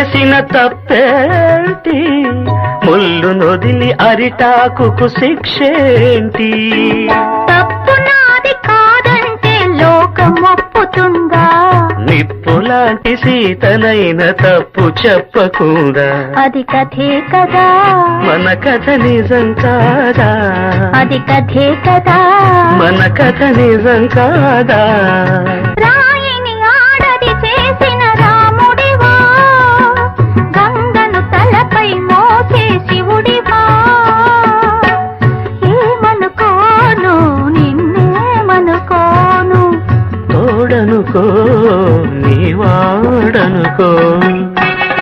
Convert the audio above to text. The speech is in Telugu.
చేసిన తప్పేంటి, ముళ్ళు నొదిలి అరిటాకుకు శిక్షేంటి? తప్పు నాది కాదంటే లోకం ఒప్పుతుందా? నిప్పులాంటి సీతనైన తప్పు చెప్పకుండా అది కథే కదా, మన కథ నిజం కాదా? అది కథే కదా, మన కథ నిజం కాదా? రా